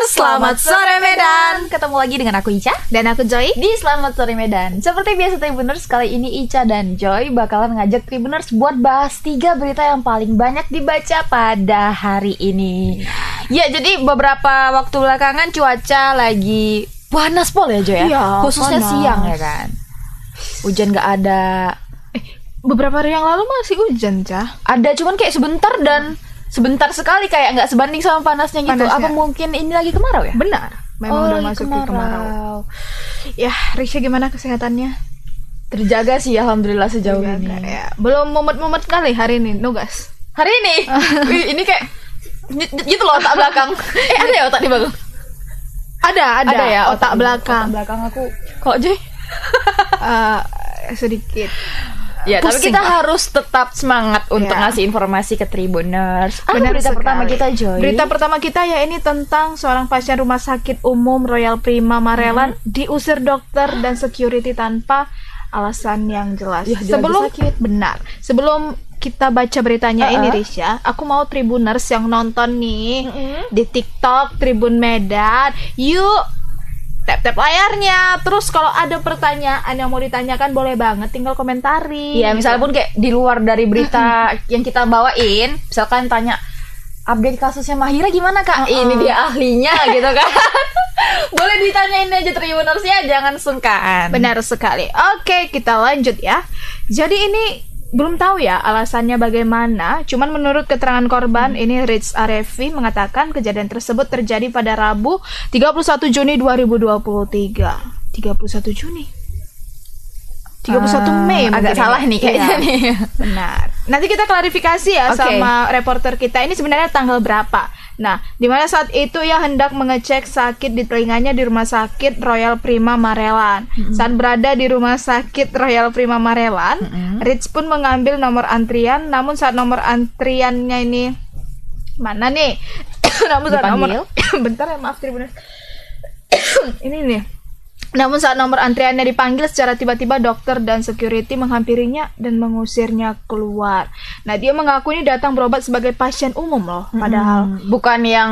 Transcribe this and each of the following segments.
Selamat Sore Medan. Ketemu lagi dengan aku Ica Dan aku Joy di Selamat Sore Medan. Seperti biasa Tribuners, kali ini Ica dan Joy bakalan ngajak Tribuners buat bahas 3 berita yang paling banyak dibaca pada hari ini. Ya, jadi beberapa waktu belakangan cuaca lagi panas pol ya Joy ya? Iya, khususnya panas. siang ya kan. Hujan gak ada. Beberapa hari yang lalu masih hujan, Cah. Ada, cuman kayak sebentar dan sebentar sekali, kayak nggak sebanding sama panasnya gitu. Panasnya. Apa mungkin ini lagi kemarau ya? Benar, memang udah lagi masuk ke kemarau. Ya, Risha gimana kesehatannya? Terjaga sih alhamdulillah sejauh ini. Ya, belum mumet-mumet kali hari ini, nugas. Hari ini wih, ini kayak gitu loh otak belakang. Ada ya otak di belakang? Ada ya otak belakang. Otak belakang aku kok Joy? Sedikit. Ya, tapi Pusing kita lah. harus tetap semangat untuk Ya. ngasih informasi ke Tribuners. Benar Berita sekali. pertama kita Joy. Berita pertama kita ya ini tentang seorang pasien rumah sakit umum Royal Prima Maryland diusir dokter dan security tanpa alasan yang jelas. Ya, dia lagi sakit. Sebelum kita baca beritanya ini Risha, aku mau Tribuners yang nonton nih di TikTok Tribun Medan, yuk tap-tap layarnya. Terus kalau ada pertanyaan yang mau ditanyakan boleh banget tinggal komentari. Ya, misalnya pun kayak di luar dari berita yang kita bawain, misalkan tanya update kasusnya Mahira gimana Kak? Ini dia ahlinya gitu kan. Boleh ditanyain aja Tribuners ya, jangan sungkan. Benar sekali. Oke, kita lanjut ya. Jadi ini belum tahu ya alasannya bagaimana. Cuman menurut keterangan korban, ini Rich Arevi mengatakan kejadian tersebut terjadi pada Rabu 31 Juni 2023. 31 Juni. 31 Mei agak mungkin salah ini. nih kayaknya Iya, nih. Benar. Nanti kita klarifikasi ya Oke. sama reporter kita. Ini sebenarnya tanggal berapa? Nah, di mana saat itu ia hendak mengecek sakit di telinganya di rumah sakit Royal Prima Maryland. Saat berada di rumah sakit Royal Prima Maryland, Rich pun mengambil nomor antrian. Namun saat nomor antriannya ini mana nih? Namun saat Dipanggil? bentar ya, maaf Tribuners. Ini nih. Namun saat nomor antriannya dipanggil secara tiba-tiba dokter dan security menghampirinya dan mengusirnya keluar. Nah, dia mengaku ini datang berobat sebagai pasien umum loh, padahal bukan yang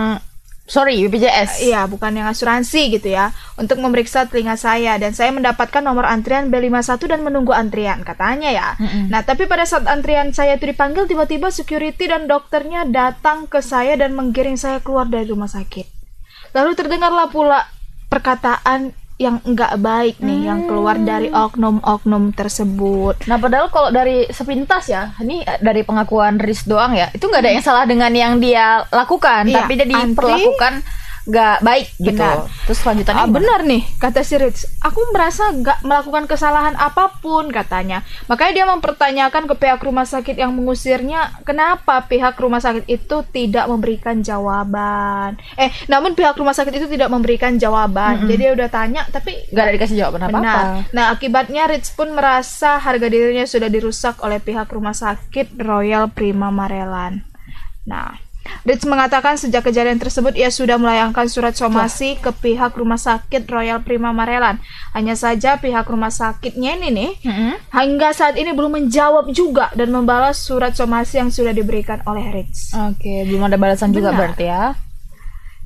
BPJS. iya, bukan yang asuransi gitu ya, untuk memeriksa telinga saya dan saya mendapatkan nomor antrian B51 dan menunggu antrian katanya ya. Nah, tapi pada saat antrian saya itu dipanggil, tiba-tiba security dan dokternya datang ke saya dan menggiring saya keluar dari rumah sakit. Lalu terdengarlah pula perkataan yang enggak baik nih yang keluar dari oknum-oknum tersebut. Nah, padahal kalau dari sepintas ya, ini dari pengakuan Riz doang ya, itu nggak ada yang salah dengan yang dia lakukan, Iya, tapi dia diperlakukan nggak baik gitu. Benar. Terus selanjutnya gimana? Benar nih, kata si Rich. Aku merasa nggak melakukan kesalahan apapun, katanya. Makanya dia mempertanyakan ke pihak rumah sakit yang mengusirnya, kenapa pihak rumah sakit itu tidak memberikan jawaban. Namun pihak rumah sakit itu tidak memberikan jawaban. Jadi dia udah tanya, tapi Nggak ada dikasih jawaban apa-apa. benar. Nah, akibatnya Rich pun merasa harga dirinya sudah dirusak oleh pihak rumah sakit Royal Prima Maryland. Nah, Rich mengatakan sejak kejadian tersebut ia sudah melayangkan surat somasi ke pihak rumah sakit Royal Prima Maryland. Hanya saja pihak rumah sakitnya ini nih hingga saat ini belum menjawab juga dan membalas surat somasi yang sudah diberikan oleh Rich. Oke, belum ada balasan juga Benar. berarti ya.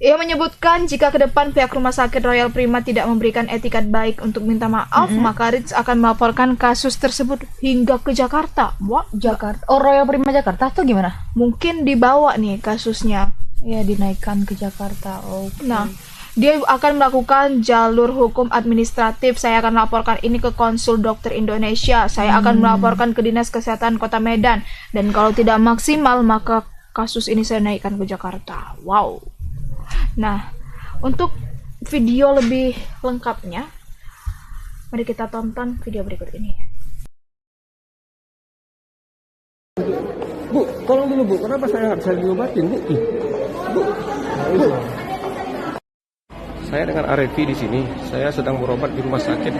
Ia menyebutkan jika ke depan pihak rumah sakit Royal Prima tidak memberikan etikat baik untuk minta maaf, maka Rich akan melaporkan kasus tersebut hingga ke Jakarta. Wah, Jakarta. Oh, Royal Prima Jakarta tuh gimana? mungkin dibawa nih kasusnya. Ya, dinaikkan ke Jakarta. Oke. Nah, dia akan melakukan jalur hukum administratif. Saya akan melaporkan ini ke Konsul Dokter Indonesia. Saya akan melaporkan ke Dinas Kesehatan Kota Medan. Dan kalau tidak maksimal, maka kasus ini saya naikkan ke Jakarta. Wow. Nah, untuk video lebih lengkapnya, mari kita tonton video berikut ini. Bu, tolong dulu Bu, kenapa saya nggak bisa diobatin Bu? Bu, Bu. Saya dengan Arevi di sini. Saya sedang berobat di rumah sakit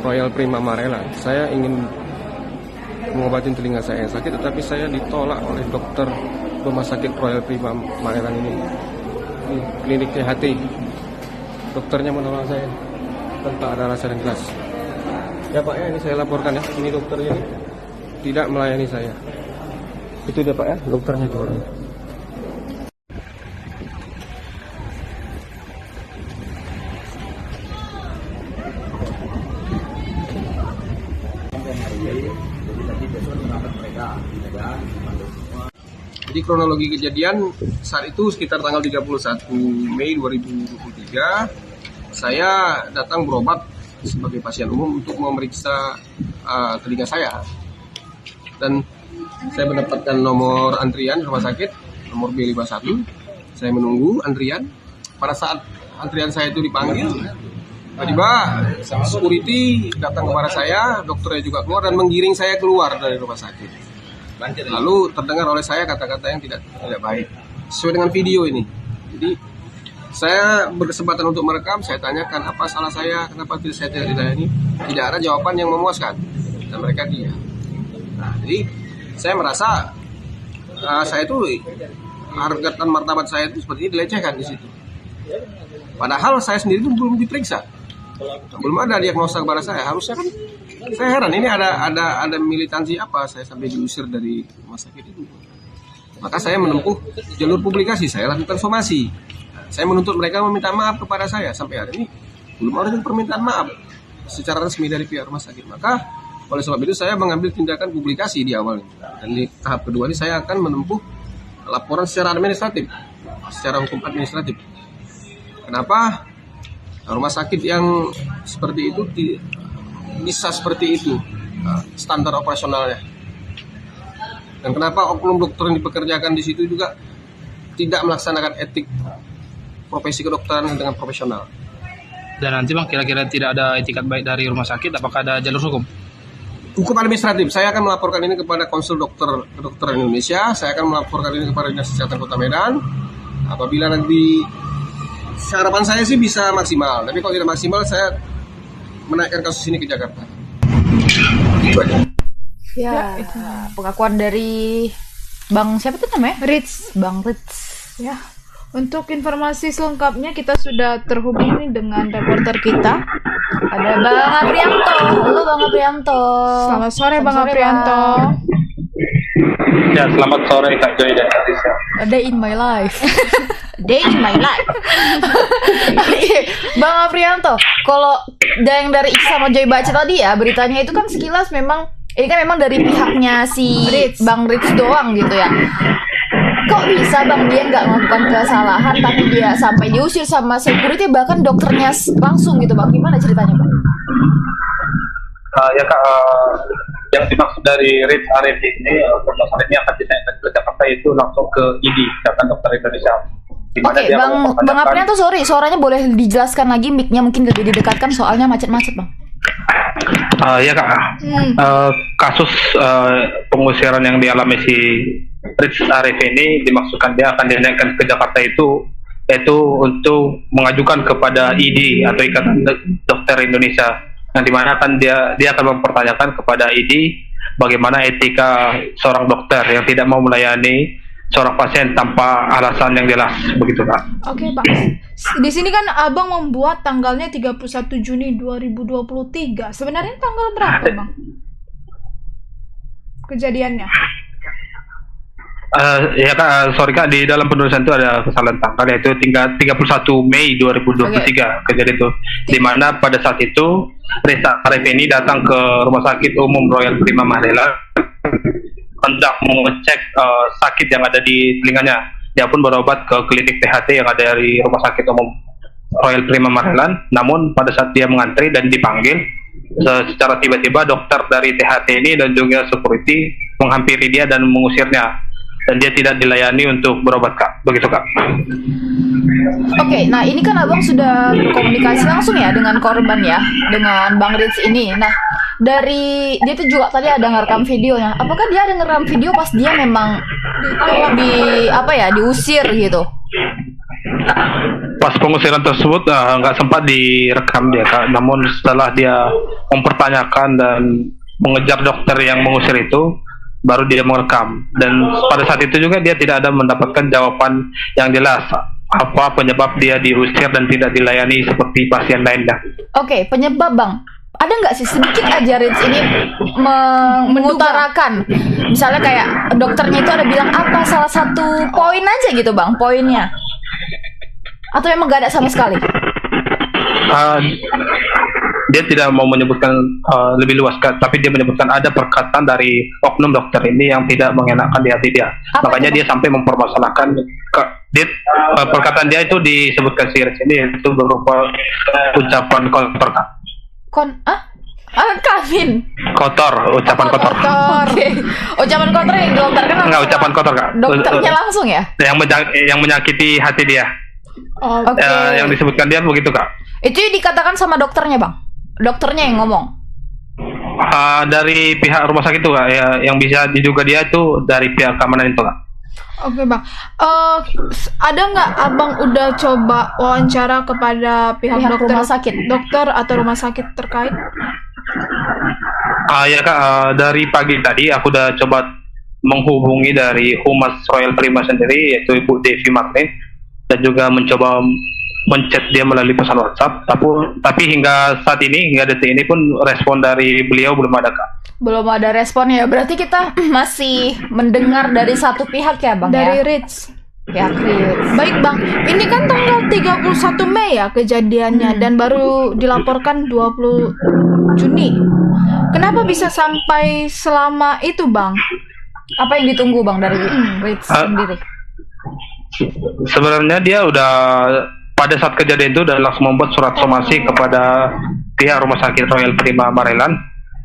Royal Prima Maryland. Saya ingin mengobatin telinga saya yang sakit, tetapi saya ditolak oleh dokter rumah sakit Royal Prima Maryland ini. Ini klinik THT. Dokternya menolak saya tanpa ada alasan yang jelas. Ya Pak ya, ini saya laporkan ya. Ini dokternya ini tidak melayani saya. Itu dia Pak ya, dokternya itu orangnya. Jadi kronologi kejadian saat itu sekitar tanggal 31 Mei 2023, saya datang berobat sebagai pasien umum untuk memeriksa telinga saya. Dan saya mendapatkan nomor antrian rumah sakit, nomor B51. Saya menunggu antrian. Pada saat antrian saya itu dipanggil, tiba-tiba security datang kepada saya, dokternya juga keluar dan menggiring saya keluar dari rumah sakit. Lalu terdengar oleh saya kata-kata yang tidak baik sesuai dengan video ini. Jadi saya berkesempatan untuk merekam, saya tanyakan apa salah saya, kenapa saya tidak dilayani. Tidak ada jawaban yang memuaskan dan mereka diam. Nah, jadi saya merasa saya itu harga dan martabat saya itu seperti ini dilecehkan di situ. Padahal saya sendiri itu belum diperiksa, belum ada diagnosa kepada saya. Harusnya kan, saya heran ini ada militansi apa saya sampai diusir dari rumah sakit itu. Maka saya menempuh jalur publikasi, saya lakukan somasi. Saya menuntut mereka meminta maaf kepada saya. Sampai hari ini belum ada permintaan maaf secara resmi dari pihak rumah sakit. Maka oleh sebab itu saya mengambil tindakan publikasi di awal ini. Dan di tahap kedua ini saya akan menempuh laporan secara administratif, secara hukum administratif. Kenapa rumah sakit yang seperti itu bisa seperti itu standar operasionalnya? Dan kenapa oknum dokter yang dipekerjakan di situ juga tidak melaksanakan etik profesi kedokteran dengan profesional? Dan nanti Bang, kira-kira tidak ada etikat baik dari rumah sakit, apakah ada jalur hukum? Hukum administratif, saya akan melaporkan ini kepada Konsul Kedokteran Indonesia, saya akan melaporkan ini kepada Dinas Kesehatan Kota Medan. Apabila nanti, harapan saya sih bisa maksimal, tapi kalau tidak maksimal saya menaikkan kasus ini ke Jakarta. Ya, pengakuan dari Bang siapa tuh namanya? Rich. Bang Rich. Ya. Untuk informasi selengkapnya kita sudah terhubung nih dengan reporter kita. Ada Bang Aprianto. Halo Bang Aprianto. Selamat sore Bang Aprianto. Ya, selamat sore Kak Joy dan Kak Tisha. A day in my life. Day in my life. Bang Aprianto, kalau yang dari Iki sama Joy baca tadi ya, beritanya itu kan sekilas memang ini kan memang dari pihaknya si Bang Rich doang gitu ya. Kok bisa Bang dia nggak melakukan kesalahan tapi dia sampai diusir sama security, bahkan dokternya langsung gitu Bang? Gimana ceritanya Bang? Ya Kak, yang dimaksud dari Rich Arif ini, pembahasan ini akan dinaikkan ke Jakarta itu langsung ke ID, Ikatan Dokter Indonesia. Oke, Bang Aprianto, sorry, suaranya boleh dijelaskan lagi, mic-nya mungkin lebih didekatkan soalnya macet-macet Bang. Ya Kak, kasus pengusiran yang dialami si Rich Arif ini dimaksudkan dia akan dinaikkan ke Jakarta itu yaitu untuk mengajukan kepada ID atau Ikatan Dokter Indonesia, yang dimana kan dia akan mempertanyakan kepada ID bagaimana etika seorang dokter yang tidak mau melayani seorang pasien tanpa alasan yang jelas, begitu Pak. Oke Pak, di sini kan Abang membuat tanggalnya 31 Juni 2023. Sebenarnya tanggal berapa Bang kejadiannya? Ya Kak, sorry Kak, di dalam penulisan itu ada kesalahan tanggal, yaitu 31 Mei 2023 kejadian itu, di mana pada saat itu Reza Arif ini datang ke Rumah Sakit Umum Royal Prima Marelan hendak mengecek sakit yang ada di telinganya. Dia pun berobat ke klinik THT yang ada di Rumah Sakit Umum Royal Prima Marelan. Namun pada saat dia mengantri dan dipanggil, secara tiba-tiba dokter dari THT ini dan juga security menghampiri dia dan mengusirnya. Dan dia tidak dilayani untuk berobat Kak, begitu Kak. Oke, nah ini kan Abang sudah berkomunikasi langsung ya dengan korban ya, dengan Bang Rich ini. Nah, dari dia tuh juga tadi ada ngerekam videonya. Apakah dia ada ngerekam video pas dia memang diusir gitu? Pas pengusiran tersebut nggak sempat direkam dia Kak. Namun setelah dia mempertanyakan dan mengejar dokter yang mengusir itu, baru dia merekam. Dan pada saat itu juga dia tidak ada mendapatkan jawaban yang jelas apa penyebab dia diusir dan tidak dilayani seperti pasien lainnya. Oke, penyebab Bang, ada nggak sih sedikit aja Rich ini mengutarakan, misalnya kayak dokternya itu ada bilang apa, salah satu poin aja gitu Bang, poinnya, atau memang nggak ada sama sekali? dia tidak mau menyebutkan lebih luas, tapi dia menyebutkan ada perkataan dari oknum dokter ini yang tidak mengenakan di hati dia. Apa Makanya itu, dia sampai mempermasalahkan perkataan dia itu disebutkan si Rich ini itu berupa ucapan kotor, Kak. Kavin. Kotor, ucapan kotor. Oke. Ucapan kotor yang dilontarkan Enggak, ucapan kotor, Kak. dokternya langsung ya? Yang menyakiti hati dia. Oke. Yang disebutkan dia begitu, Kak. Itu dikatakan sama dokternya, Bang. Dokternya yang ngomong. Dari pihak rumah sakit itu, Kak, ya, yang bisa diduga dia itu dari pihak keamanan itu, Kak. Oke bang, ada nggak abang udah coba wawancara kepada pihak dokter, rumah sakit, dokter atau rumah sakit terkait? Ya Kak, dari pagi tadi aku udah coba menghubungi dari Humas Royal Prima sendiri, yaitu Ibu Devi Magne, dan juga mencoba menchat dia melalui pesan WhatsApp. Tapi hingga saat ini, hingga detik ini pun respon dari beliau belum ada, Kak. Belum ada respon ya. Berarti kita masih mendengar dari satu pihak ya, Bang, dari ya? Rich. Pihak Rich. Baik bang, ini kan tanggal 31 Mei ya kejadiannya dan baru dilaporkan 20 Juni. Kenapa bisa sampai selama itu bang? Apa yang ditunggu, Bang, dari Rich sendiri? Sebenarnya dia udah pada saat kejadian itu udah langsung membuat surat somasi kepada pihak rumah sakit Royal Prima Maryland.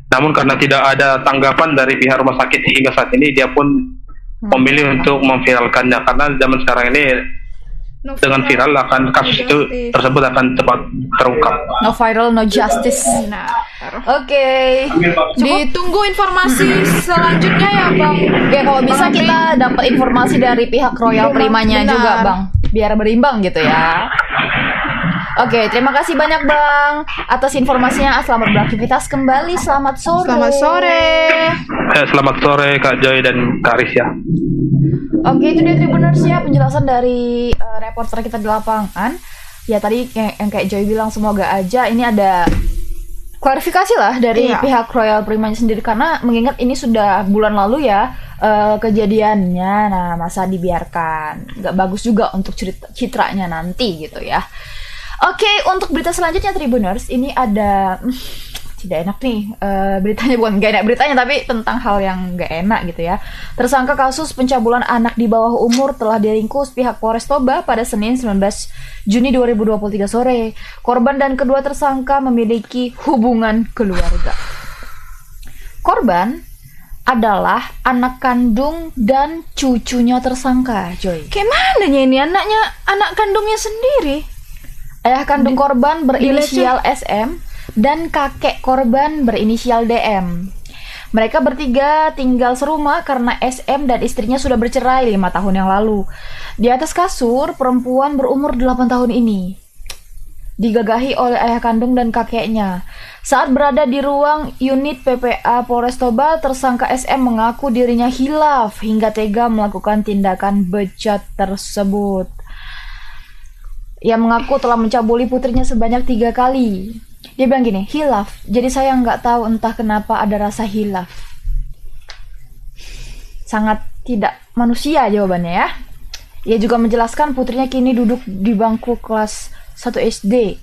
Namun karena tidak ada tanggapan dari pihak rumah sakit hingga saat ini, dia pun memilih untuk memviralkannya, karena zaman sekarang ini dengan viral akan kasus itu tersebut akan cepat terungkap. No viral, no justice. Nah, Oke. ditunggu informasi selanjutnya ya bang. Oke, kalau bisa kita dapat informasi dari pihak Royal Primanya Benar. juga, Bang, biar berimbang gitu ya. Oke, terima kasih banyak, Bang, atas informasinya. Selamat beraktivitas kembali. Selamat sore. Selamat sore. Selamat sore Kak Joy dan Kak Risya. Oke, itu dia Tribuners ya, penjelasan dari reporter kita di lapangan. Ya tadi yang kayak Joy bilang, semoga aja ini ada klarifikasi lah dari pihak Royal Primanya sendiri, karena mengingat ini sudah bulan lalu ya kejadiannya. Nah, masa dibiarkan? Nggak bagus juga untuk citranya nanti gitu ya. Oke, untuk berita selanjutnya Tribuners, ini ada tidak enak nih, beritanya bukan gak enak beritanya, tapi tentang hal yang gak enak gitu ya. Tersangka kasus pencabulan anak di bawah umur telah diringkus pihak Polres Toba pada Senin 19 Juni 2023 sore. Korban dan kedua tersangka memiliki hubungan keluarga. Korban adalah anak kandung dan cucunya tersangka, Joy. Kayak mananya ini anaknya, anak kandungnya sendiri? Ayah kandung korban berinisial SM dan kakek korban berinisial DM. Mereka bertiga tinggal serumah karena SM dan istrinya sudah bercerai 5 tahun yang lalu. Di atas kasur, perempuan berumur 8 tahun ini digagahi oleh ayah kandung dan kakeknya. Saat berada di ruang unit PPA Polres Toba, tersangka SM mengaku dirinya hilaf hingga tega melakukan tindakan bejat tersebut. Ia mengaku telah mencabuli putrinya sebanyak 3 kali. Dia bilang gini, hilaf, jadi saya nggak tahu entah kenapa ada rasa hilaf. Sangat tidak manusia jawabannya ya. Ia juga menjelaskan putrinya kini duduk di bangku kelas 1 SD.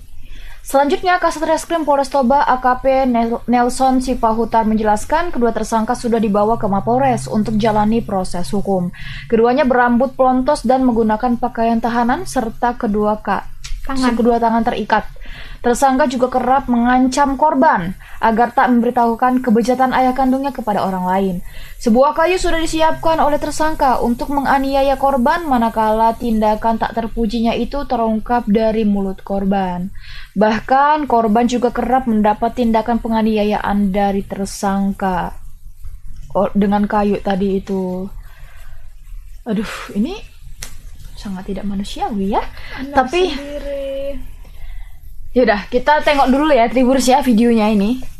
Selanjutnya, Kasat Reskrim Polres Toba AKP Nelson Sipahutar menjelaskan kedua tersangka sudah dibawa ke Mapolres untuk jalani proses hukum. Keduanya berambut pelontos dan menggunakan pakaian tahanan serta kedua tangan terikat. Tersangka juga kerap mengancam korban agar tak memberitahukan kebejatan ayah kandungnya kepada orang lain. Sebuah kayu sudah disiapkan oleh tersangka untuk menganiaya korban, manakala tindakan tak terpujinya itu terungkap dari mulut korban. Bahkan korban juga kerap mendapat tindakan penganiayaan dari tersangka dengan kayu tadi itu. Aduh, ini sangat tidak manusiawi ya. Tapi yaudah, kita tengok dulu ya Tribuners ya videonya ini.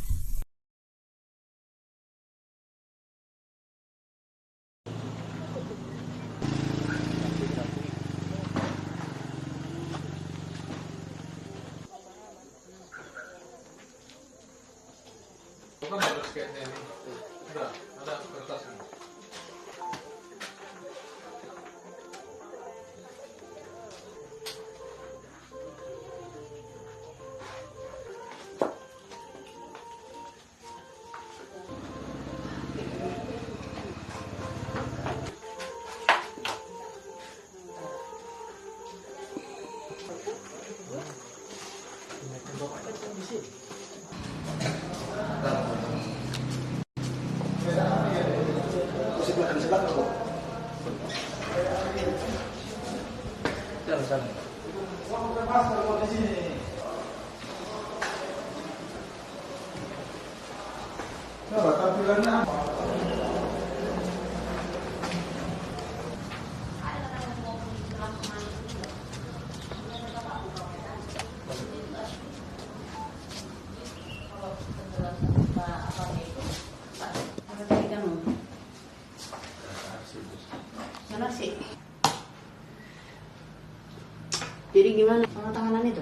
Jadi gimana sama tanganan itu?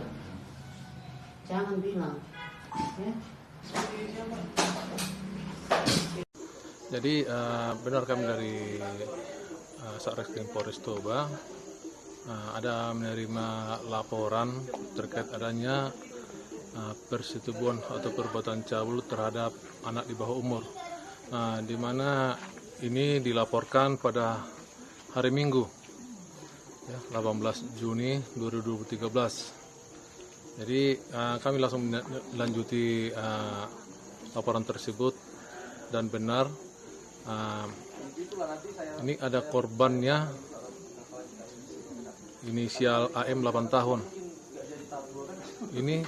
Jangan bilang. Ya. Jadi benar kami dari Satreskrim Polres Toba ada menerima laporan terkait adanya persetubuhan atau perbuatan cabul terhadap anak di bawah umur, di mana ini dilaporkan pada hari Minggu, ya, 18 Juni 2013. Jadi kami langsung melanjuti laporan tersebut dan benar ini ada korbannya inisial AM 8 tahun. Ini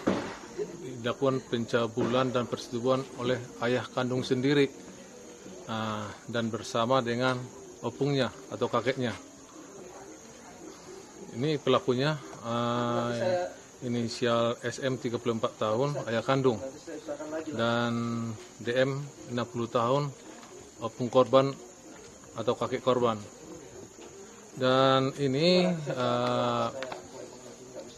dilakukan pencabulan dan persetubuhan oleh ayah kandung sendiri dan bersama dengan opungnya atau kakeknya. Ini pelakunya inisial SM 34 tahun, ayah kandung, dan DM 60 tahun, opung korban atau kakek korban. Dan ini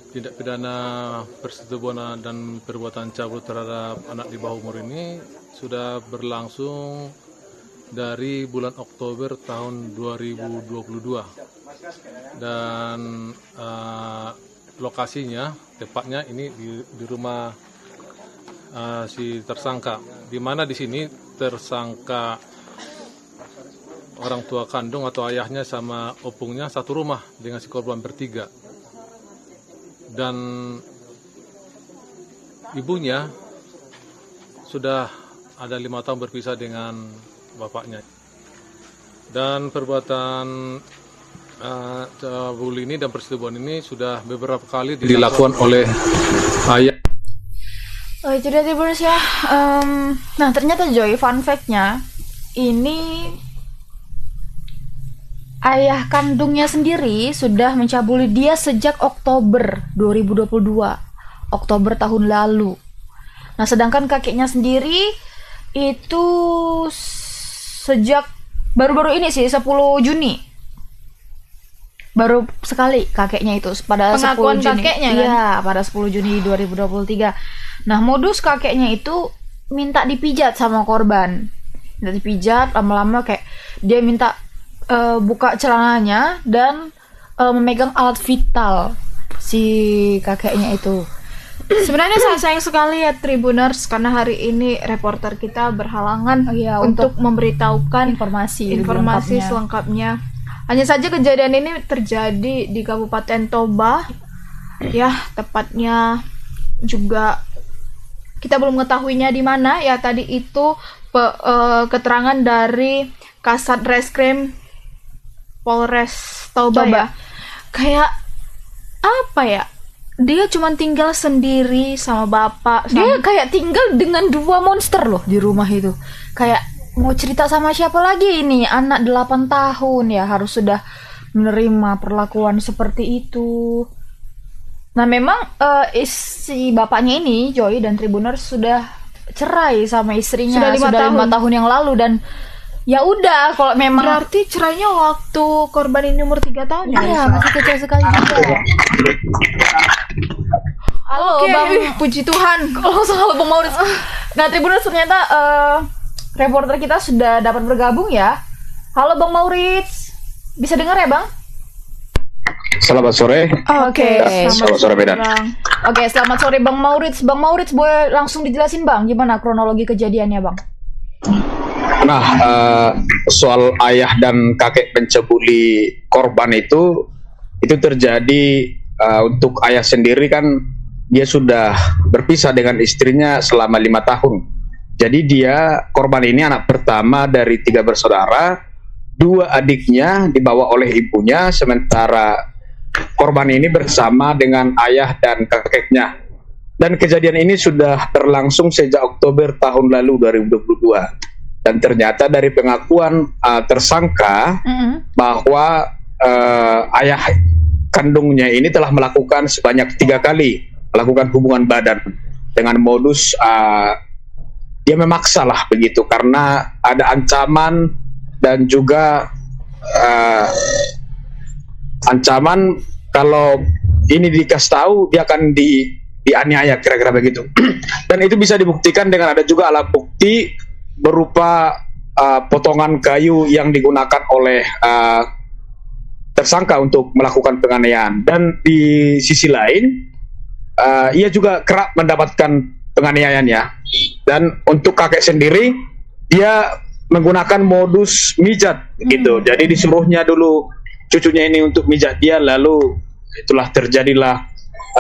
tindak pidana persetubuhan dan perbuatan cabul terhadap anak di bawah umur ini sudah berlangsung dari bulan Oktober tahun 2022. Dan lokasinya tepatnya ini di rumah si tersangka, di mana di sini tersangka orang tua kandung atau ayahnya sama opungnya satu rumah dengan si korban bertiga, dan ibunya sudah ada 5 tahun berpisah dengan bapaknya. Dan perbuatan cabul ini dan persetubuhan ini sudah beberapa kali dilakukan oleh ayah. Oh, itu dia Tribuners ya. Nah, ternyata Joy, fun fact-nya ini ayah kandungnya sendiri sudah mencabuli dia sejak Oktober 2022, Oktober tahun lalu. Nah, sedangkan kakeknya sendiri itu sejak baru-baru ini sih, 10 Juni. Baru sekali kakeknya itu pada Pengakuan 10 Juni. kakeknya kan? Iya, pada 10 Juni 2023. Nah, modus kakeknya itu minta dipijat sama korban. Minta dipijat, lama-lama kayak dia minta buka celananya dan memegang alat vital si kakeknya itu. Sebenarnya saya sayang sekali ya Tribuners, karena hari ini reporter kita berhalangan untuk memberitahukan informasi selengkapnya. Hanya saja kejadian ini terjadi di Kabupaten Toba, ya, tepatnya juga kita belum mengetahuinya di mana. Ya, tadi itu keterangan dari Kasat Reskrim Polres Toba ya. Kayak apa ya? Dia cuma tinggal sendiri sama bapak. Dia kayak tinggal dengan 2 monster loh di rumah itu. Kayak mau cerita sama siapa lagi ini? Anak 8 tahun ya harus sudah menerima perlakuan seperti itu. Nah, memang si bapaknya ini, Joy dan Tribuners, sudah cerai sama istrinya sudah 5 tahun yang lalu. Dan ya udah, kalau memang berarti cerainya waktu korban ini umur 3 tahun ya? Iya, masih kecil sekali juga. Halo, Bang. Puji Tuhan. Kalau soal Bang Maurits. Nah, Tribuners, ternyata reporter kita sudah dapat bergabung ya. Halo Bang Maurits. Bisa dengar ya, Bang? Selamat sore. Oke. Selamat sore Medan. Oke, selamat sore Bang Maurits. Bang Maurits, boleh langsung dijelasin Bang gimana kronologi kejadiannya, Bang? Nah, soal ayah dan kakek pencabuli korban itu terjadi untuk ayah sendiri kan dia sudah berpisah dengan istrinya selama 5 tahun. Jadi dia, korban ini anak pertama dari 3 bersaudara, 2 adiknya dibawa oleh ibunya, sementara korban ini bersama dengan ayah dan kakeknya. Dan kejadian ini sudah berlangsung sejak Oktober tahun lalu 2022. Dan ternyata dari pengakuan tersangka bahwa ayah kandungnya ini telah melakukan sebanyak 3 kali melakukan hubungan badan dengan modus dia memaksa lah begitu, karena ada ancaman dan juga ancaman kalau ini dikasih tahu dia akan dianiaya kira-kira begitu. Dan itu bisa dibuktikan dengan ada juga alat bukti berupa potongan kayu yang digunakan oleh tersangka untuk melakukan penganiayaan. Dan di sisi lain ia juga kerap mendapatkan penganiayaannya. Dan untuk kakek sendiri dia menggunakan modus mijat gitu. Jadi disuruhnya dulu cucunya ini untuk mijat dia, lalu itulah terjadilah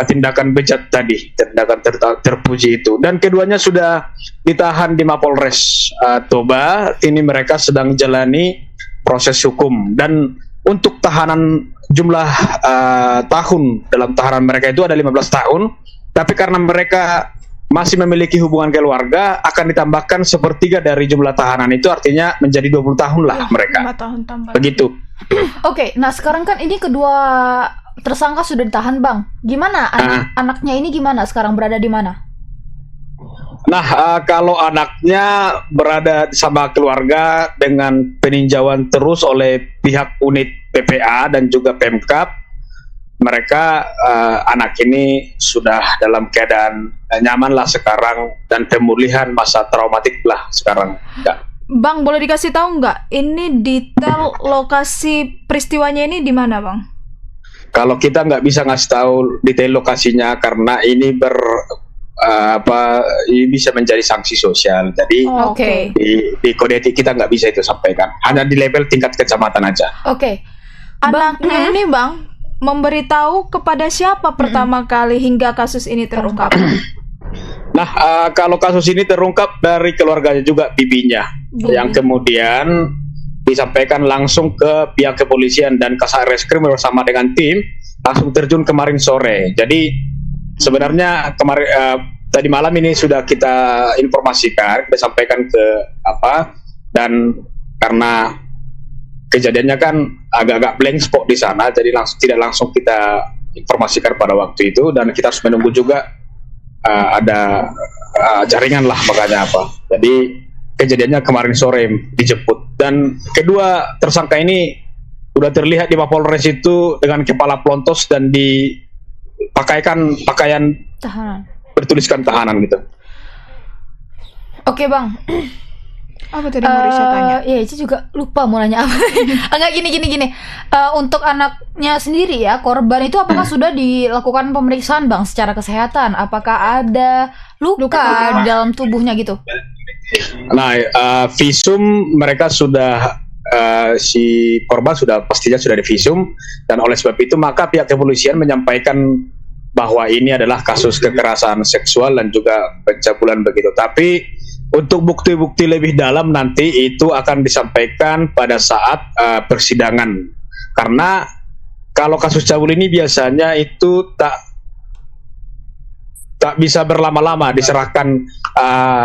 tindakan bejat tadi, tindakan terpuji itu. Dan keduanya sudah ditahan di Mapolres Toba. Ini mereka sedang jalani proses hukum. Dan untuk tahanan jumlah tahun dalam tahanan mereka itu ada 15 tahun. Tapi karena mereka masih memiliki hubungan keluarga, akan ditambahkan 1/3 dari jumlah tahanan itu, artinya menjadi 20 tahun lah mereka. 5 tahun tambah. Begitu. Oke, nah sekarang kan ini kedua tersangka sudah ditahan, Bang. Gimana anaknya ini gimana sekarang, berada di mana? Nah, kalau anaknya berada sama keluarga dengan peninjauan terus oleh pihak unit PPA dan juga Pemkab, mereka anak ini sudah dalam keadaan nyaman lah sekarang, dan pemulihan masa traumatik lah sekarang. Bang, boleh dikasih tahu nggak ini detail lokasi peristiwanya ini di mana, Bang? Kalau kita nggak bisa ngasih tahu detail lokasinya karena ini ini bisa menjadi sanksi sosial. Jadi di kode etik kita nggak bisa itu sampaikan. Hanya di level tingkat kecamatan aja. Anaknya ini, Bang, memberitahu kepada siapa pertama kali hingga kasus ini terungkap? Nah, kalau kasus ini terungkap dari keluarganya juga, bibinya, yang kemudian disampaikan langsung ke pihak kepolisian, dan Kasarreskrim bersama dengan tim langsung terjun kemarin sore. Jadi sebenarnya kemarin tadi malam ini sudah kita informasikan, kita sampaikan ke dan karena kejadiannya kan agak-agak blank spot di sana, jadi tidak langsung kita informasikan pada waktu itu, dan kita harus menunggu juga ada jaringan lah, makanya jadi kejadiannya kemarin sore dijemput. Dan kedua tersangka ini sudah terlihat di Mapolres itu dengan kepala pelontos dan dipakaikan pakaian Tahanan. bertuliskan tahanan gitu. Oke, Bang. Apa tadi mau Risha tanya? Ya, Ica juga lupa mau nanya apa. Enggak, gini. Untuk anaknya sendiri ya, korban itu apakah sudah dilakukan pemeriksaan, Bang, secara kesehatan? Apakah ada luka di dalam tubuhnya gitu? Nah, visum mereka sudah si korban pastinya sudah divisum, dan oleh sebab itu maka pihak kepolisian menyampaikan bahwa ini adalah kasus kekerasan seksual dan juga pencabulan begitu. Tapi untuk bukti-bukti lebih dalam nanti itu akan disampaikan pada saat persidangan. Karena kalau kasus cabul ini biasanya itu tak bisa berlama-lama diserahkan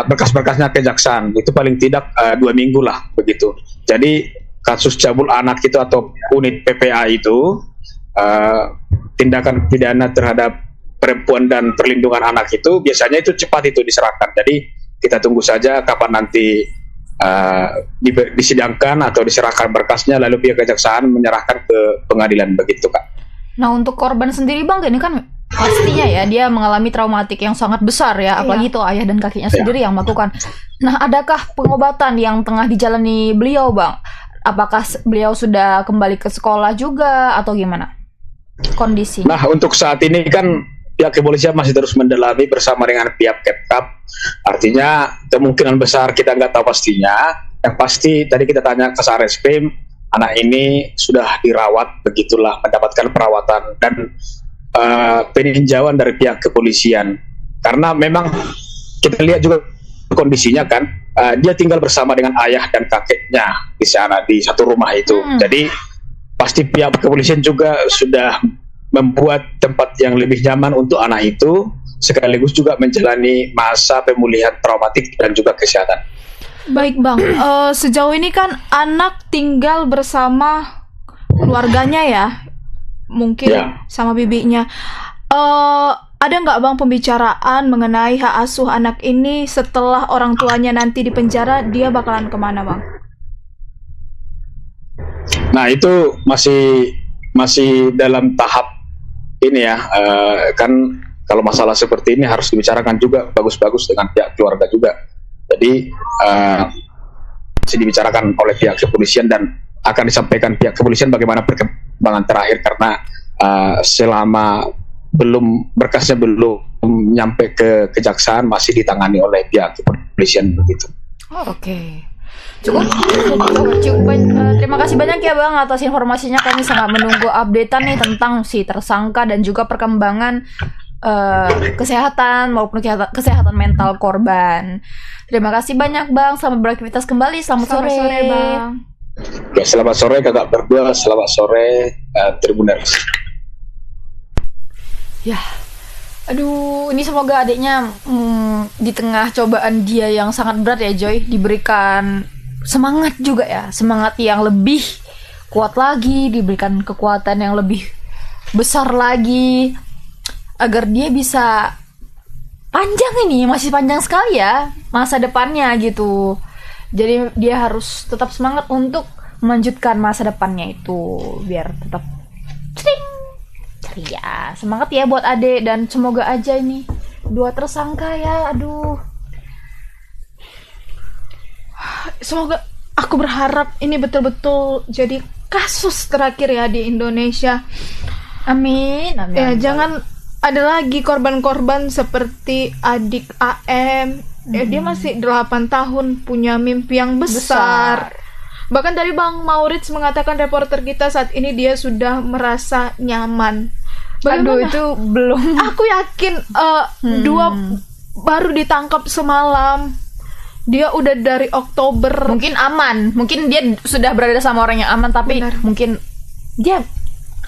berkas-berkasnya ke kejaksaan. Itu paling tidak 2 minggu lah begitu. Jadi kasus cabul anak itu atau unit PPA itu tindakan pidana terhadap perempuan dan perlindungan anak itu biasanya itu cepat itu diserahkan. Jadi kita tunggu saja kapan nanti disidangkan atau diserahkan berkasnya, lalu pihak kejaksaan menyerahkan ke pengadilan begitu, Kak. Nah, untuk korban sendiri, Bang, ini kan pastinya ya dia mengalami traumatik yang sangat besar ya, apalagi itu ayah dan kakeknya sendiri yang melakukan. Nah, adakah pengobatan yang tengah dijalani beliau, Bang? Apakah beliau sudah kembali ke sekolah juga atau gimana kondisi? Nah, untuk saat ini kan pihak kepolisian masih terus mendalami bersama dengan pihak Kepkap. Artinya kemungkinan besar kita nggak tahu pastinya. Yang pasti tadi kita tanya ke Kasarreskrim, anak ini sudah dirawat, begitulah mendapatkan perawatan dan peninjauan dari pihak kepolisian. Karena memang kita lihat juga kondisinya kan, dia tinggal bersama dengan ayah dan kakeknya di sana di satu rumah itu. Jadi pasti pihak kepolisian juga sudah membuat tempat yang lebih nyaman untuk anak itu, sekaligus juga menjalani masa pemulihan traumatik dan juga kesehatan. Baik Bang, sejauh ini kan anak tinggal bersama keluarganya ya, mungkin Ya. sama bibinya. Ada nggak Bang pembicaraan mengenai hak asuh anak ini setelah orang tuanya nanti di penjara, dia bakalan kemana Bang? Nah, itu masih dalam tahap ini ya, kan kalau masalah seperti ini harus dibicarakan juga bagus-bagus dengan pihak keluarga juga. Jadi masih dibicarakan oleh pihak kepolisian dan akan disampaikan pihak kepolisian bagaimana perkembangan terakhir, karena selama berkasnya belum nyampe ke kejaksaan, masih ditangani oleh pihak kepolisian begitu. Oke. Cukup. Terima kasih banyak ya Bang atas informasinya. Kami sangat menunggu updatean nih tentang si tersangka dan juga perkembangan kesehatan maupun kesehatan mental korban. Terima kasih banyak Bang. Selamat beraktivitas kembali. Selamat sore Bang. Ya, selamat sore kakak berdua, selamat sore Tribuners. Ya, aduh, ini semoga adiknya di tengah cobaan dia yang sangat berat ya Joy, diberikan semangat juga ya, semangat yang lebih kuat lagi, diberikan kekuatan yang lebih besar lagi, agar dia bisa panjang ini, masih panjang sekali ya masa depannya gitu. Jadi dia harus tetap semangat untuk melanjutkan masa depannya itu, biar tetap ceria. Semangat ya buat adek, dan semoga aja ini dua tersangka ya, aduh. Semoga, aku berharap ini betul-betul jadi kasus terakhir ya di Indonesia. Amin, amin. Ya, jangan ada lagi korban-korban seperti adik AM. Dia masih 8 tahun, punya mimpi yang besar. Bahkan tadi Bang Maurits mengatakan, reporter kita, saat ini dia sudah merasa nyaman. Aduh, Bagaimana? itu belum. Aku yakin dua baru ditangkap semalam. Dia udah dari Oktober. Mungkin aman, mungkin dia sudah berada sama orang yang aman, tapi Benar. mungkin dia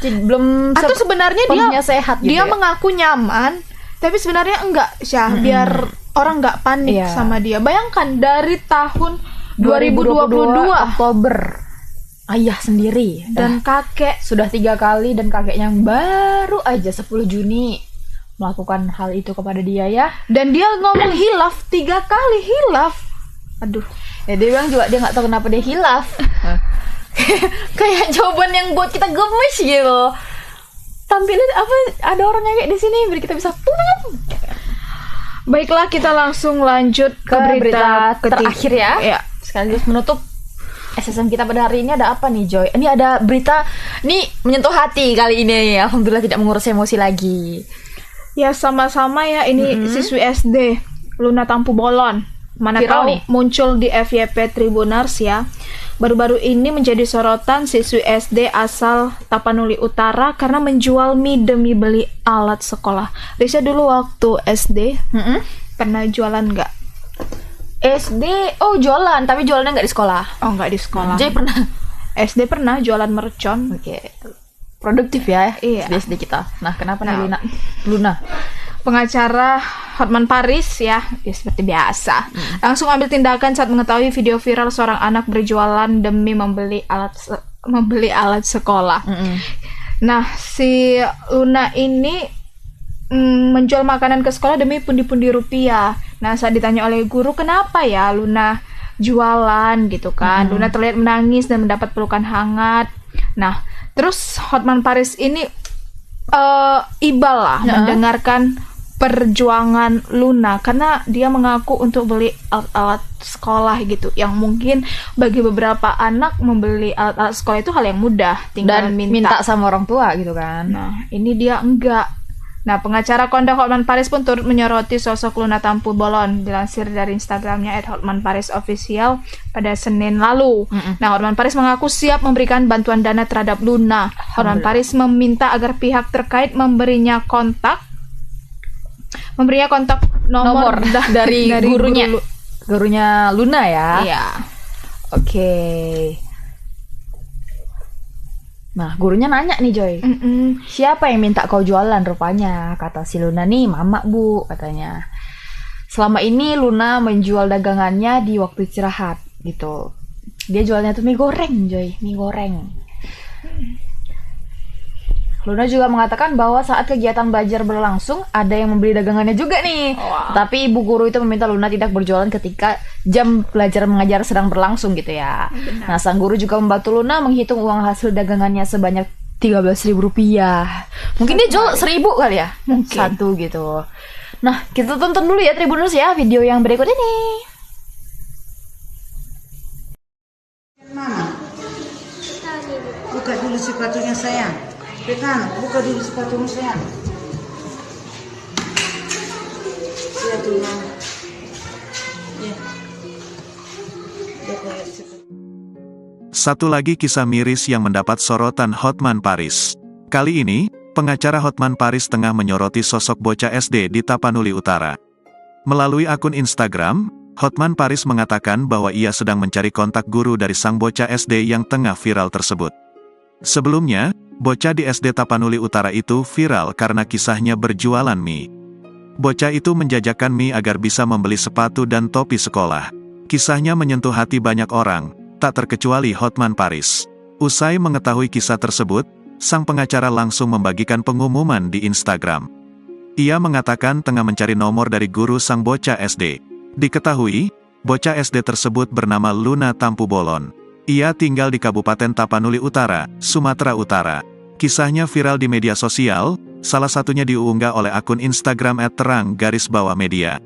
belum Atau sebenarnya dia sehat gitu dia ya. mengaku nyaman, tapi sebenarnya enggak, Syah, biar orang enggak panik Iya. sama dia. Bayangkan dari tahun 2022 Oktober, ayah sendiri dan kakek. sudah 3 kali, dan kakeknya yang baru aja 10 Juni melakukan hal itu kepada dia ya. Dan dia ngomong hilaf 3 kali hilaf. Aduh, Ya dia bilang juga dia nggak tahu kenapa dia hilaf. Kayak jawaban yang buat kita gemes gitu. Tampilin apa, ada orang kayak di sini biar kita bisa pum. baiklah, kita langsung lanjut ke berita terakhir ya. Ya. Sekaligus menutup SSM kita pada hari ini. Ada apa nih Joy? Ini ada berita nih menyentuh hati kali ini. Alhamdulillah tidak mengurus emosi lagi. Ya, sama-sama ya, ini siswi SD Luna Tampu Bolon. Mana Viral tahu nih. muncul di FYP Tribuners ya. Baru-baru ini menjadi sorotan siswi SD asal Tapanuli Utara karena menjual mie demi beli alat sekolah. Risha dulu waktu SD pernah jualan nggak? SD, oh jualan, tapi jualannya nggak di sekolah. Oh, nggak di sekolah. Joy pernah. SD pernah jualan mercon. Oke. Produktif ya. Iya. Di SD kita. Nah, kenapa nih Nah. Luna? Pengacara Hotman Paris ya seperti biasa langsung ambil tindakan saat mengetahui video viral seorang anak berjualan demi membeli alat sekolah. Nah, si Luna ini menjual makanan ke sekolah demi pundi-pundi rupiah. Nah, saat ditanya oleh guru kenapa ya Luna jualan gitu kan, Luna terlihat menangis dan mendapat pelukan hangat. Nah, terus Hotman Paris ini iba lah mendengarkan perjuangan Luna karena dia mengaku untuk beli alat-alat sekolah gitu, yang mungkin bagi beberapa anak membeli alat-alat sekolah itu hal yang mudah, tinggal Dan minta. minta sama orang tua gitu kan. Nah, ini dia enggak. Nah, pengacara Konda Hotman Paris pun turut menyoroti sosok Luna Tampu Bolon, dilansir dari Instagramnya @hotmanparisofficial pada Senin lalu. Nah, Hotman Paris mengaku siap memberikan bantuan dana terhadap Luna. Hotman Paris meminta agar pihak terkait memberinya kontak nomor dari gurunya. guru Gurunya Luna ya. Iya. Oke. Nah, gurunya nanya nih Joy. Siapa yang minta kau jualan rupanya? Kata si Luna nih, mama bu katanya. selama ini Luna menjual dagangannya di waktu istirahat gitu. Dia jualnya tuh mie goreng, Joy, mie goreng. Luna juga mengatakan bahwa saat kegiatan belajar berlangsung ada yang membeli dagangannya juga nih. Tapi ibu guru itu meminta Luna tidak berjualan ketika jam belajar mengajar sedang berlangsung gitu ya. Nah, sang guru juga membantu Luna menghitung uang hasil dagangannya sebanyak Rp13.000. Mungkin dia jual 1.000 kali ya, satu gitu. Nah, kita tonton dulu ya Tribuners ya video yang berikut ini. Mama, buka dulu sepatunya sayang. Pekan, buka dulu sepatumu sayang. Lihat dulu mama. Ya. Buka sepatu. Satu lagi kisah miris yang mendapat sorotan Hotman Paris. Kali ini, pengacara Hotman Paris tengah menyoroti sosok bocah SD di Tapanuli Utara. Melalui akun Instagram, Hotman Paris mengatakan bahwa ia sedang mencari kontak guru dari sang bocah SD yang tengah viral tersebut. Sebelumnya, bocah di SD Tapanuli Utara itu viral karena kisahnya berjualan mie. Bocah itu menjajakan mie agar bisa membeli sepatu dan topi sekolah. Kisahnya menyentuh hati banyak orang, tak terkecuali Hotman Paris. Usai mengetahui kisah tersebut, sang pengacara langsung membagikan pengumuman di Instagram. Ia mengatakan tengah mencari nomor dari guru sang bocah SD. Diketahui, bocah SD tersebut bernama Luna Tampu Bolon. Ia tinggal di Kabupaten Tapanuli Utara, Sumatera Utara. Kisahnya viral di media sosial, salah satunya diunggah oleh akun Instagram @terang_media.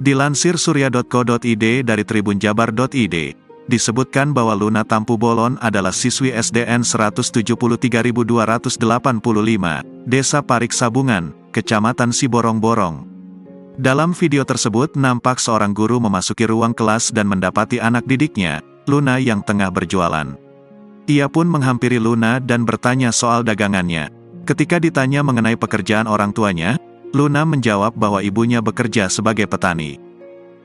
Dilansir surya.co.id dari tribunjabar.id, disebutkan bahwa Luna Tampu Bolon adalah siswi SDN 173.285, Desa Parik Sabungan, Kecamatan Siborong-Borong. Dalam video tersebut nampak seorang guru memasuki ruang kelas dan mendapati anak didiknya, Luna yang tengah berjualan. Ia pun menghampiri Luna dan bertanya soal dagangannya. Ketika ditanya mengenai pekerjaan orang tuanya, Luna menjawab bahwa ibunya bekerja sebagai petani.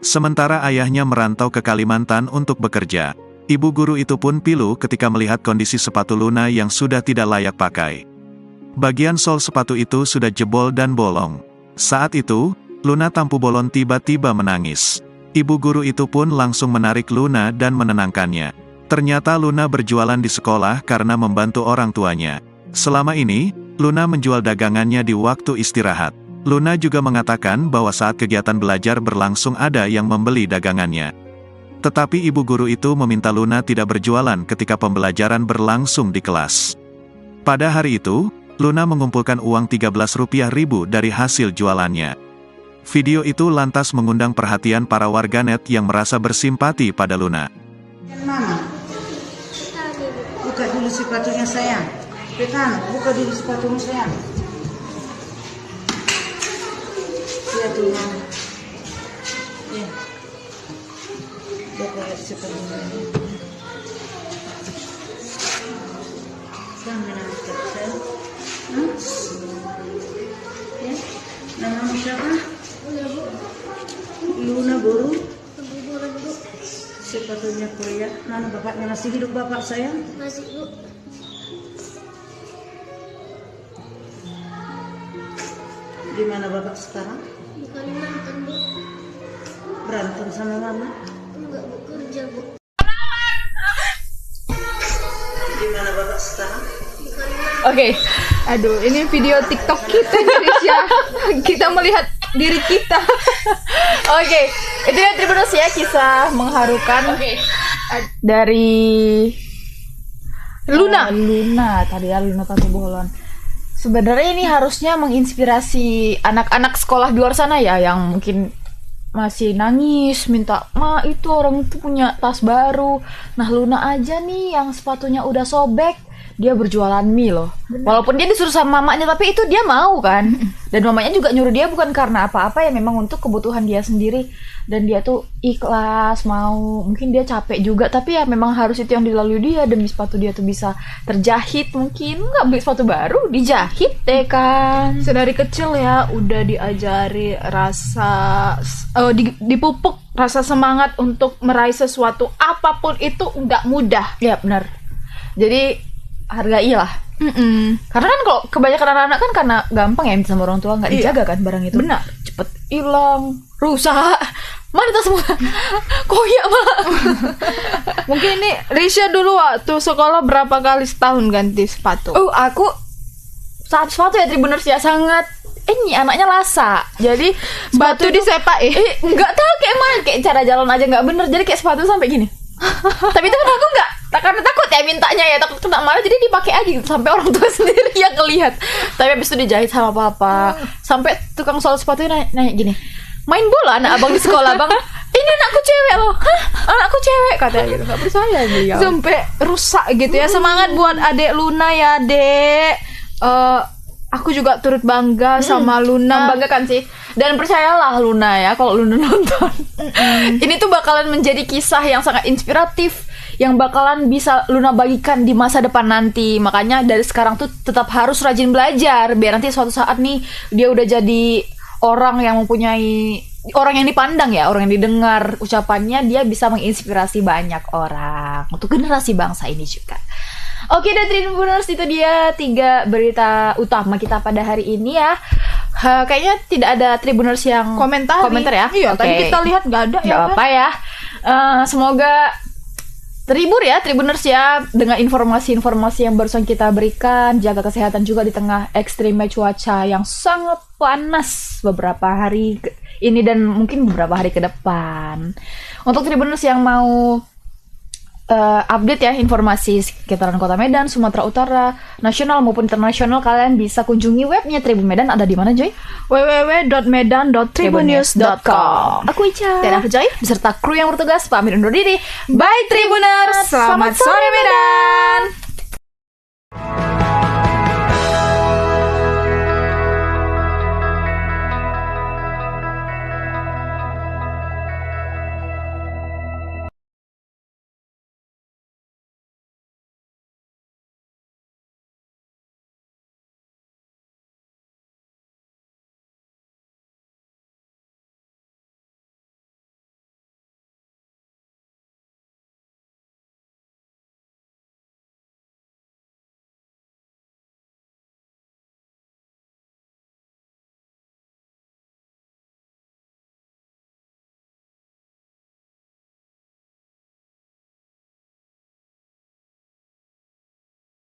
Sementara ayahnya merantau ke Kalimantan untuk bekerja. Ibu guru itu pun pilu ketika melihat kondisi sepatu Luna yang sudah tidak layak pakai. Bagian sol sepatu itu sudah jebol dan bolong. Saat itu, Luna Tampu Bolon tiba-tiba menangis. Ibu guru itu pun langsung menarik Luna dan menenangkannya. Ternyata Luna berjualan di sekolah karena membantu orang tuanya. Selama ini, Luna menjual dagangannya di waktu istirahat. Luna juga mengatakan bahwa saat kegiatan belajar berlangsung ada yang membeli dagangannya. Tetapi ibu guru itu meminta Luna tidak berjualan ketika pembelajaran berlangsung di kelas. Pada hari itu, Luna mengumpulkan uang Rp13.000 dari hasil jualannya. Video itu lantas mengundang perhatian para warganet yang merasa bersimpati pada Luna. Mama, buka dulu sepatunya sayang. Pekan, buka dulu sepatumu sayang. Lihat dulu mama. Ya. Buka sepatunya. Jangan menangis sayang. Ya. Namamu siapa? Luna Guru. Sepatunya kuliah. Mana bapaknya masih hidup bapak sayang? Masih Bu. Di mana bapak sekarang? Di Kalimantan Bu. Berantem sama mama? Enggak Bu, kerja Bu. Di mana bapak sekarang? Di Kalimantan. Oke, aduh, ini video TikTok kita Indonesia. Kita melihat diri kita. Oke, itu ya Tribuners ya kisah mengharukan dari Luna. Luna tadi ya, Luna Tampu Bolon. Sebenarnya ini harusnya menginspirasi anak-anak sekolah di luar sana ya, yang mungkin masih nangis minta, "Ma, itu orang itu punya tas baru." Nah, Luna aja nih yang sepatunya udah sobek, dia berjualan mie loh. Walaupun dia disuruh sama mamanya, tapi itu dia mau kan. Dan mamanya juga nyuruh dia bukan karena apa-apa ya, memang untuk kebutuhan dia sendiri. Dan dia tuh ikhlas mau. Mungkin dia capek juga, tapi ya memang harus itu yang dilalui dia demi sepatu dia tuh bisa terjahit. Mungkin nggak beli sepatu baru, dijahit deh kan. Sedari kecil ya udah diajari rasa dipupuk rasa semangat untuk meraih sesuatu apapun itu nggak mudah. Ya benar. Jadi hargailah Karena kan kalau kebanyakan anak-anak kan karena gampang ya minta sama orang tua, nggak dijaga kan barang itu. Benar. Cepet hilang, rusak. Mana tas semua? Koyak malah. Mungkin ini Risha dulu waktu sekolah berapa kali setahun ganti sepatu? Oh, aku saat sepatu ya Tribuners ya sangat ini anaknya lasa. Jadi Batu disepak nggak tahu kayak mana, kayak cara jalan aja nggak bener. Jadi kayak sepatu sampai gini. Tapi itu kan aku nggak, karena takut ya mintanya ya, takut kena marah, jadi dipakai aja gitu, sampai orang tua sendiri yang ngelihat. Tapi habis itu dijahit sama papa. Sampai tukang sol sepatu nanya gini, main bola anak abang di sekolah bang? Ini anakku cewek loh. Hah? Anakku cewek katanya gitu. Nggak percaya beliau. Sampai rusak gitu ya. Semangat buat adek Luna ya dek. Aku juga turut bangga sama Luna. Membanggakan sih. Dan percayalah Luna ya, kalau Luna nonton, ini tuh bakalan menjadi kisah yang sangat inspiratif, yang bakalan bisa Luna bagikan di masa depan nanti. Makanya dari sekarang tuh tetap harus rajin belajar, biar nanti suatu saat nih dia udah jadi orang yang mempunyai, orang yang dipandang ya, orang yang didengar ucapannya, dia bisa menginspirasi banyak orang untuk generasi bangsa ini juga. Oke, dan Tribuners, itu dia 3 berita utama kita pada hari ini ya. Kayaknya tidak ada Tribuners yang komentar ya. Iya, tadi kita lihat nggak ada ya. Gak apa ya. Semoga terhibur ya Tribuners ya dengan informasi-informasi yang barusan kita berikan. Jaga kesehatan juga di tengah ekstrimnya cuaca yang sangat panas beberapa hari ini dan mungkin beberapa hari ke depan. Untuk Tribuners yang mau update ya informasi sekitaran Kota Medan, Sumatera Utara, nasional maupun internasional, kalian bisa kunjungi webnya Tribun Medan. Ada di mana Joy? www.medan.tribunnews.com. Aku Ica dan aku Joy beserta kru yang bertugas pamit undur diri. Bye Tribuners, selamat sore Medan.